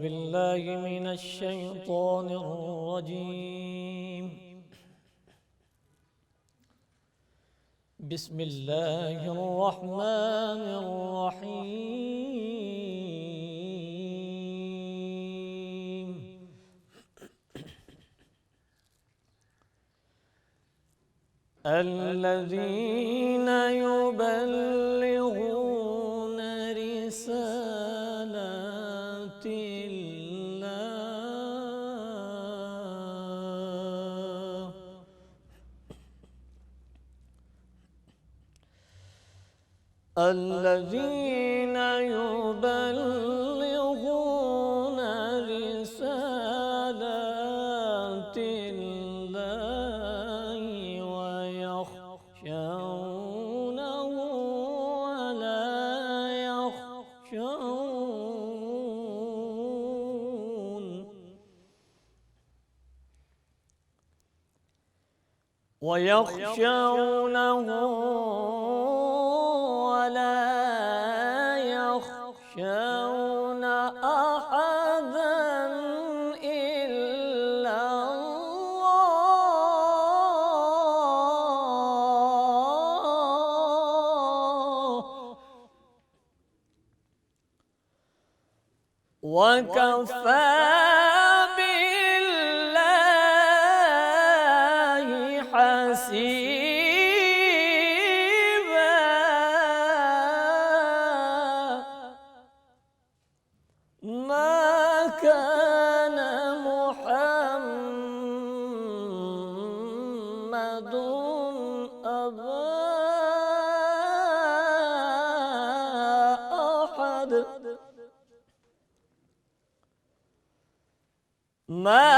بالله من الشيطان الرجيم. بسم الله الرحمن الرحيم. الذين يبلغون رسالات الله الذين يبلغون رسالات الله ويخشونه ولا يخشون أحدا إلا الله وكفى بالله حسيبا. ما كان محمد أبا أحد ما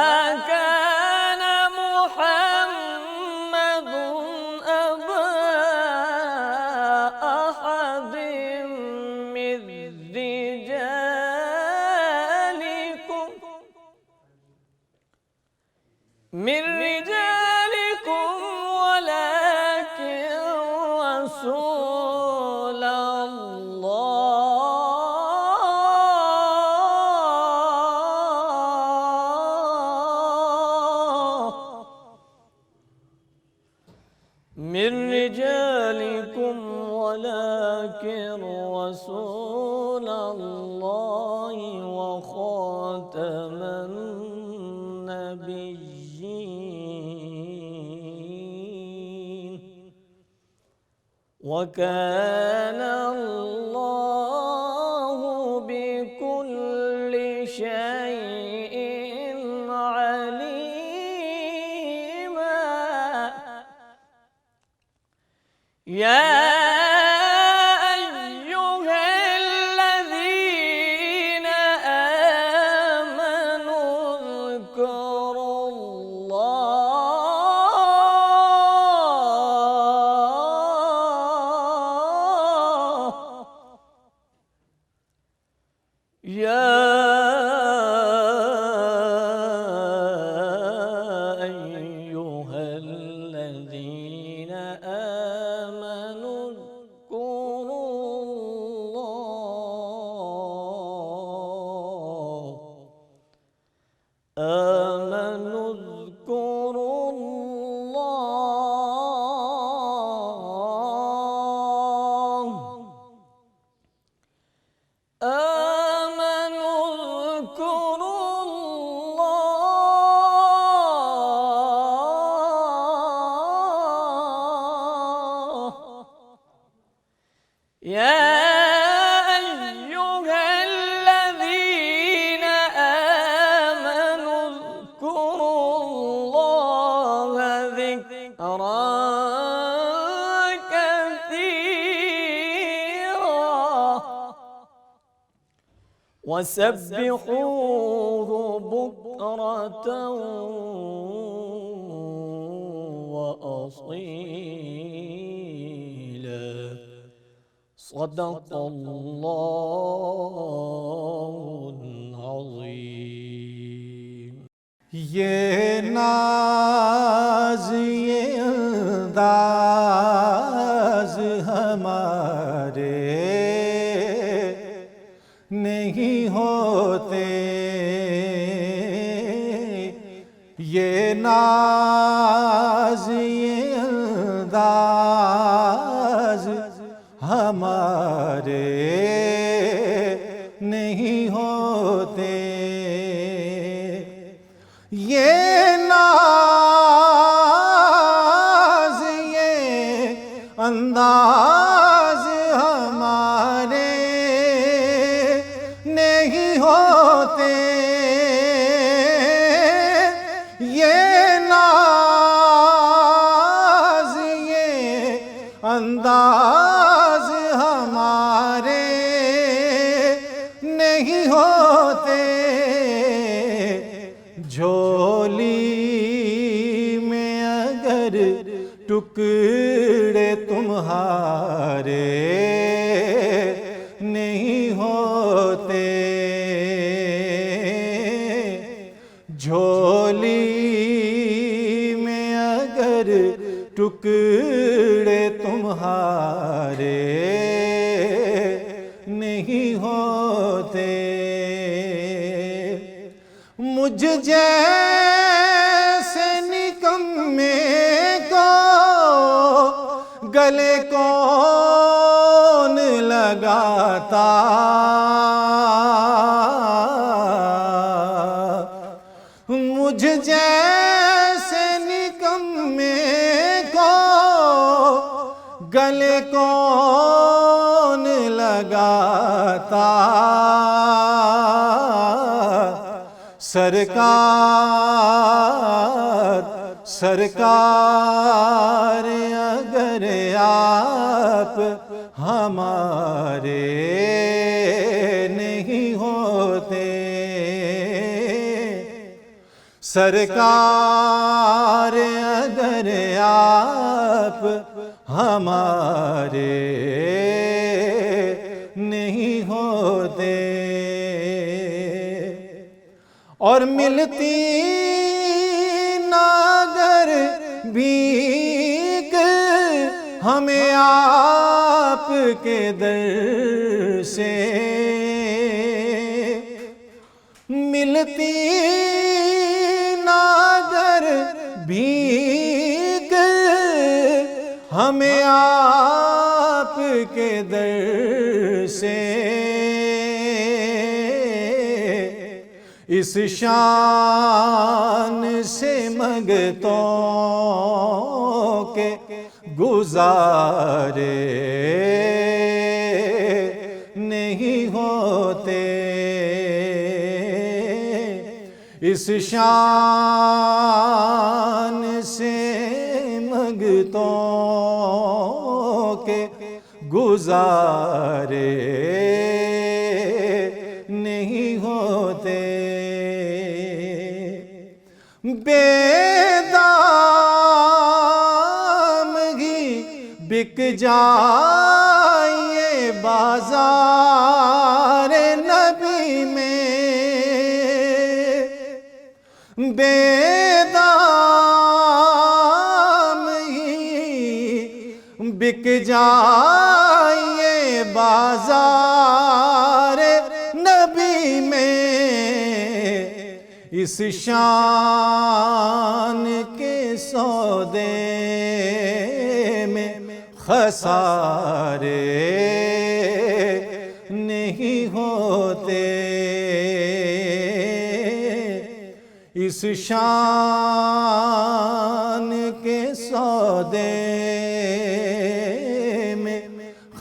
كان محمد أبا أحد من رجالكم ولكن رسول الله من رجالكم ولكن رسول الله وخاتم النبيين وكان الله بكل شيء عليما. يا أيها الذين آمنوا اذكروا الله يا أيها الذين آمنوا اذكروا الله آمنوا اذكروا الله آمنوا اذكروا الله يا أيها الذين آمنوا اذكروا الله ذكرا كثيرا وسبحوه بكرة وأصيلا. صدق الله العظيم. ये नाज ये अंदाज हमारे नहीं होते ناز یہ انداز ہمارے نہیں ہوتے، یہ ناز یہ انداز ہمارے نہیں ہوتے، یہ ناز یہ انداز ہمارے نہیں ہوتے، جھولی میں اگر ٹکڑے تمہارے نہیں ہوتے، جھولی میں اگر ٹکڑے تمہارے نہیں ہوتے، مجھ جیسے نکمے کو گلے کون لگاتا، مجھ جیسے نکمے کو گلے کون لگاتا، سرکار اگر آپ ہمارے نہیں ہوتے، سرکار اگر آپ ہمارے نہیں ہوتے، اور ملتی نہ اگر بھیک ہمیں آپ کے در سے، ملتی نہ اگر بھیک ہمیں آپ کے در سے، اس شان سے منگتوں کے گزارے نہیں ہوتے، اس شان سے منگتوں کے گزارے نہیں ہوتے، بے دامگی بک جائے بازار نبی میں، بے دامگی بک جائے بازار نبی میں، اس شان کے سودے میں خسارے نہیں ہوتے، اس شان کے سودے میں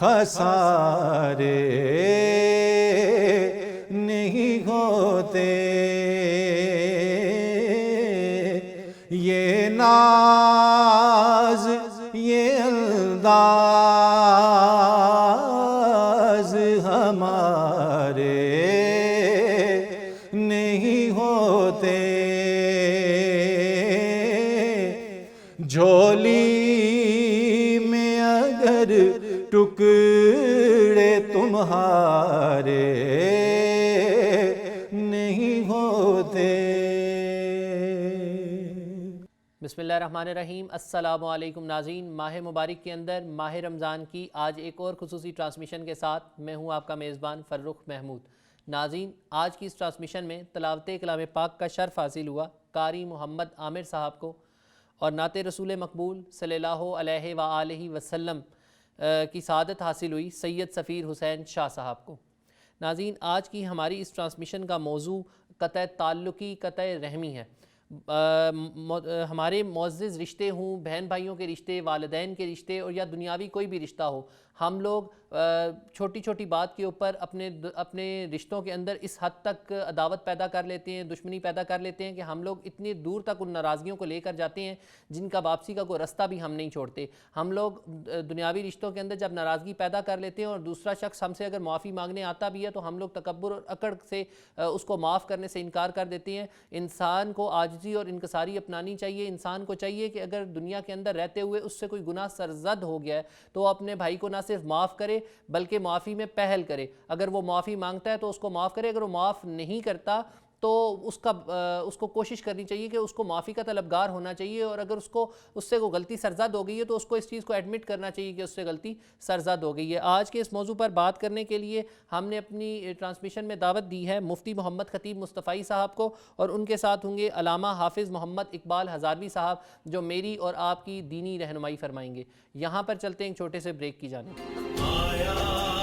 خسارے نہیں ہوتے، یہ ناز یہ انداز ہمارے نہیں ہوتے، جھولی میں اگر ٹکڑے تمہارے نہیں ہوتے۔ بسم اللہ الرحمن الرحیم۔ السلام علیکم ناظرین، ماہ مبارک کے اندر ماہ رمضان کی آج ایک اور خصوصی ٹرانسمیشن کے ساتھ میں ہوں آپ کا میزبان فرخ محمود۔ ناظرین، آج کی اس ٹرانسمیشن میں تلاوت کلام پاک کا شرف حاصل ہوا قاری محمد عامر صاحب کو، اور نعت رسول مقبول صلی اللہ علیہ وآلہ وسلم کی سعادت حاصل ہوئی سید سفیر حسین شاہ صاحب کو۔ ناظرین، آج کی ہماری اس ٹرانسمیشن کا موضوع قطع تعلقی، قطع رحمی ہے۔ ہمارے معزز رشتے ہوں، بہن بھائیوں کے رشتے، والدین کے رشتے، اور یا دنیاوی کوئی بھی رشتہ ہو، ہم لوگ چھوٹی چھوٹی بات کے اوپر اپنے رشتوں کے اندر اس حد تک عداوت پیدا کر لیتے ہیں، دشمنی پیدا کر لیتے ہیں کہ ہم لوگ اتنی دور تک ان ناراضگیوں کو لے کر جاتے ہیں جن کا واپسی کا کوئی رستہ بھی ہم نہیں چھوڑتے۔ ہم لوگ دنیاوی رشتوں کے اندر جب ناراضگی پیدا کر لیتے ہیں اور دوسرا شخص ہم سے اگر معافی مانگنے آتا بھی ہے تو ہم لوگ تکبر اور اکڑ سے اس کو معاف کرنے سے انکار کر دیتے ہیں۔ انسان کو عاجزی اور انکساری اپنانی چاہیے۔ انسان کو چاہیے کہ اگر دنیا کے اندر رہتے ہوئے اس سے کوئی گناہ سرزد ہو گیا ہے تو وہ اپنے بھائی کو نہ صرف معاف کرے بلکہ معافی میں پہل کرے۔ اگر وہ معافی مانگتا ہے تو اس کو معاف کرے، اگر وہ معاف نہیں کرتا تو اس کو کوشش کرنی چاہیے کہ اس کو معافی کا طلبگار ہونا چاہیے، اور اگر اس سے کوئی غلطی سرزد ہو گئی ہے تو اس کو اس چیز کو ایڈمٹ کرنا چاہیے کہ اس سے غلطی سرزد ہو گئی ہے۔ آج کے اس موضوع پر بات کرنے کے لیے ہم نے اپنی ٹرانسمیشن میں دعوت دی ہے مفتی محمد خطیب مصطفی صاحب کو، اور ان کے ساتھ ہوں گے علامہ حافظ محمد اقبال ہزاروی صاحب جو میری اور آپ کی دینی رہنمائی فرمائیں گے۔ یہاں پر چلتے ہیں ایک چھوٹے سے بریک کی جانب۔